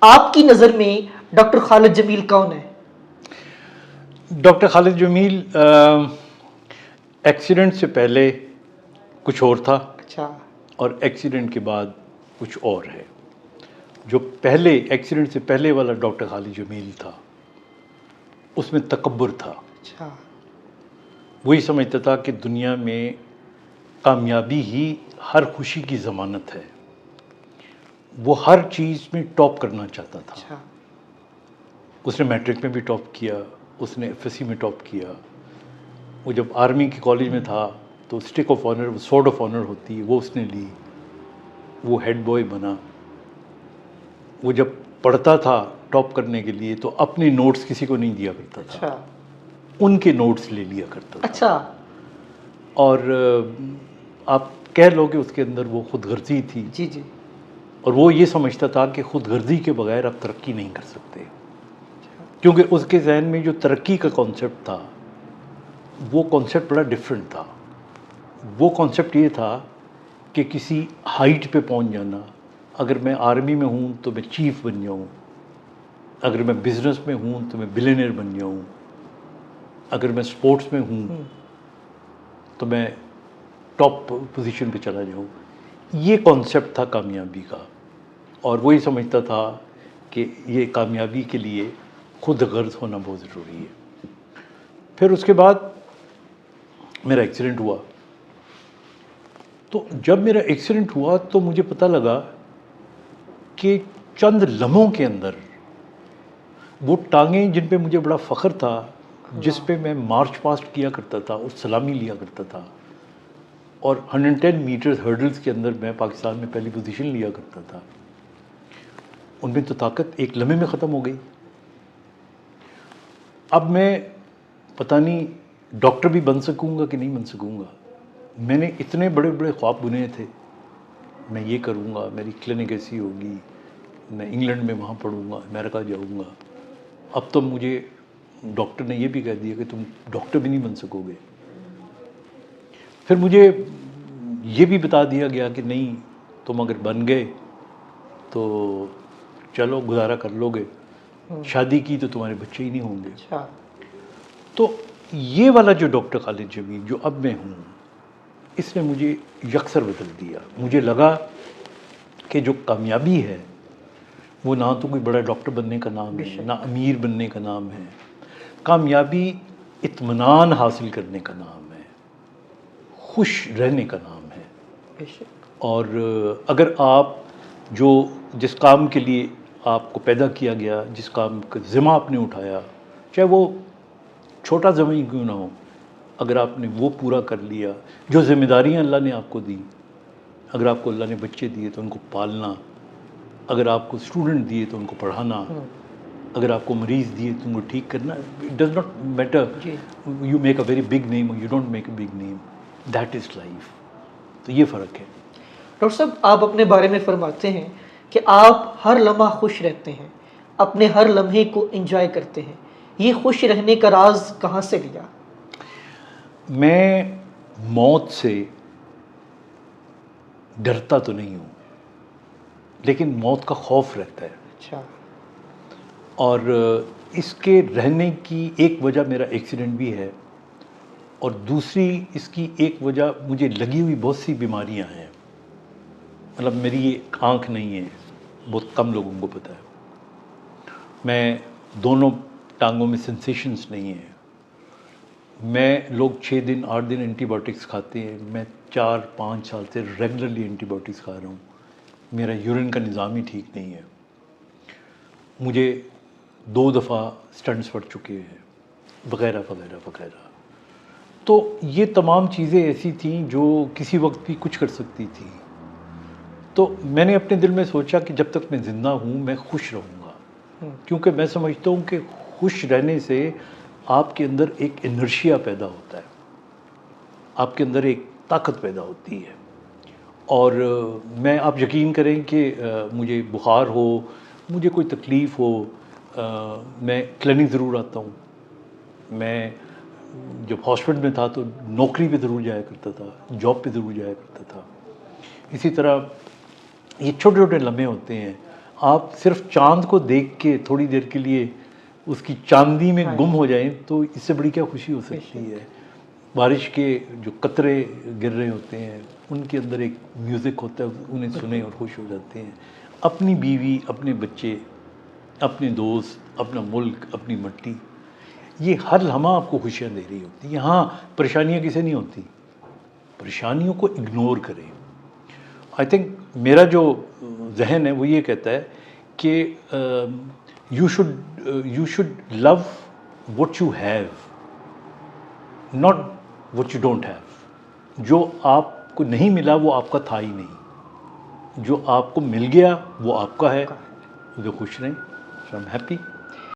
आपकी नज़र में डॉक्टर खालिद जमील कौन है? डॉक्टर खालिद जमील एक्सीडेंट से पहले कुछ और था अच्छा। और एक्सीडेंट के बाद कुछ और है। जो पहले एक्सीडेंट से पहले वाला डॉक्टर खालिद जमील था उसमें तकब्बुर था। अच्छा। वही समझता था कि दुनिया में कामयाबी ही हर खुशी की ज़मानत है। वो हर चीज़ में टॉप करना चाहता था। अच्छा। उसने मैट्रिक में भी टॉप किया, उसने एफएससी में टॉप किया। वो जब आर्मी के कॉलेज में था तो stick of honour, sword of honour होती है, वो उसने ली। वो हेड बॉय बना। वो जब पढ़ता था टॉप करने के लिए तो अपने नोट्स किसी को नहीं दिया करता था। अच्छा। उनके नोट्स ले लिया करता था। अच्छा। और आप कह लो कि उसके अंदर वो खुदगर्जी थी। जी जी। और वो ये समझता था कि खुदगर्जी के बगैर आप तरक्की नहीं कर सकते, क्योंकि उसके जहन में जो तरक्की का कॉन्सेप्ट था वो कॉन्सेप्ट बड़ा डिफरेंट था। वो कॉन्सेप्ट ये था कि किसी हाइट पे पहुंच जाना। अगर मैं आर्मी में हूँ तो मैं चीफ बन जाऊँ, अगर मैं बिज़नेस में हूँ तो मैं बिलियनियर बन जाऊँ, अगर मैं स्पोर्ट्स में हूँ तो मैं टॉप पोजीशन पे चला जाऊँ। ये कॉन्सेप्ट था कामयाबी का। और वही समझता था कि ये कामयाबी के लिए खुद गर्ज होना बहुत ज़रूरी है। फिर उसके बाद मेरा एक्सीडेंट हुआ। तो जब मेरा एक्सीडेंट हुआ तो मुझे पता लगा कि चंद लम्हों के अंदर वो टांगें जिन पे मुझे बड़ा फ़ख्र था, जिस पे मैं मार्च पास्ट किया करता था और सलामी लिया करता था, और 110 मीटर्स हर्डल्स के अंदर मैं पाकिस्तान में पहली पोजीशन लिया करता था, उनमें तो ताकत एक लम्हे में ख़त्म हो गई। अब मैं पता नहीं डॉक्टर भी बन सकूंगा कि नहीं बन सकूंगा। मैंने इतने बड़े बड़े ख्वाब बुने थे, मैं ये करूंगा, मेरी क्लिनिक ऐसी होगी, मैं इंग्लैंड में वहाँ पढ़ूंगा, अमेरिका जाऊंगा। अब तो मुझे डॉक्टर ने ये भी कह दिया कि तुम डॉक्टर भी नहीं बन सकोगे। फिर मुझे ये भी बता दिया गया कि नहीं, तुम अगर बन गए तो चलो गुजारा कर लोगे, शादी की तो तुम्हारे बच्चे ही नहीं होंगे। अच्छा। तो ये वाला जो डॉक्टर खालिद जमील जो अब मैं हूँ, इसने मुझे यकसर बदल दिया। मुझे लगा कि जो कामयाबी है वो ना तो कोई बड़ा डॉक्टर बनने का नाम है, ना अमीर बनने का नाम है। कामयाबी इत्मीनान हासिल करने का नाम है, खुश रहने का नाम है। और अगर आप जो जिस काम के लिए आपको पैदा किया गया, जिस काम का ज़िम्मा आपने उठाया, चाहे वो छोटा ज़िम्मा ही क्यों ना हो, अगर आपने वो पूरा कर लिया, जो ज़िम्मेदारियाँ अल्लाह ने आपको दी, अगर आपको अल्लाह ने बच्चे दिए तो उनको पालना, अगर आपको स्टूडेंट दिए तो उनको पढ़ाना, अगर आपको मरीज़ दिए तो उनको ठीक करना, it does not matter you make a very big name और you don't make a big name, that is life. तो ये फ़र्क है। डॉक्टर साहब, आप अपने बारे में फरमाते हैं कि आप हर लम्हा खुश रहते हैं, अपने हर लम्हे को एंजॉय करते हैं। ये खुश रहने का राज कहाँ से लिया? मैं मौत से डरता तो नहीं हूँ, लेकिन मौत का खौफ रहता है। अच्छा। और इसके रहने की एक वजह मेरा एक्सीडेंट भी है, और दूसरी इसकी एक वजह मुझे लगी हुई बहुत सी बीमारियां हैं। मतलब मेरी ये आँख नहीं है, बहुत कम लोगों को पता है। मैं दोनों टांगों में सेंसेशंस नहीं है। मैं लोग 6 दिन 8 दिन एंटीबायोटिक्स खाते हैं, मैं 4-5 साल से रेगुलरली एंटीबायोटिक्स खा रहा हूँ। मेरा यूरिन का निज़ाम ही ठीक नहीं है। मुझे 2 दफ़ा स्टंट्स पड़ चुके हैं, वगैरह वगैरह वगैरह। तो ये तमाम चीज़ें ऐसी थीं जो किसी वक्त भी कुछ कर सकती थी। तो मैंने अपने दिल में सोचा कि जब तक मैं ज़िंदा हूँ मैं खुश रहूँगा, क्योंकि मैं समझता हूँ कि खुश रहने से आपके अंदर एक इनर्शिया पैदा होता है, आपके अंदर एक ताकत पैदा होती है। और मैं, आप यकीन करें कि मुझे बुखार हो, मुझे कोई तकलीफ़ हो, मैं क्लिनिक ज़रूर आता हूँ। मैं जब हॉस्पिटल में था तो नौकरी पे ज़रूर जाया करता था, जॉब पे ज़रूर जाया करता था। इसी तरह ये छोटे छोटे लम्हे होते हैं, आप सिर्फ चांद को देख के थोड़ी देर के लिए उसकी चांदी में गुम हो जाएं तो इससे बड़ी क्या खुशी हो सकती है। बारिश के जो कतरे गिर रहे होते हैं उनके अंदर एक म्यूज़िक होता है, उन्हें सुने और खुश हो जाते हैं। अपनी बीवी, अपने बच्चे, अपने दोस्त, अपना मुल्क, अपनी मिट्टी, ये हर लम्हा आपको खुशियाँ दे रही होती है। यहाँ परेशानियाँ किसे नहीं होती, परेशानियों को इग्नोर करें। आई थिंक मेरा जो जहन है वो ये कहता है कि you should love what you have, not what you don't have. जो आपको नहीं मिला वो आपका था ही नहीं, जो आपको मिल गया वो आपका है। जो खुश रहें। सो आई एम हैप्पी।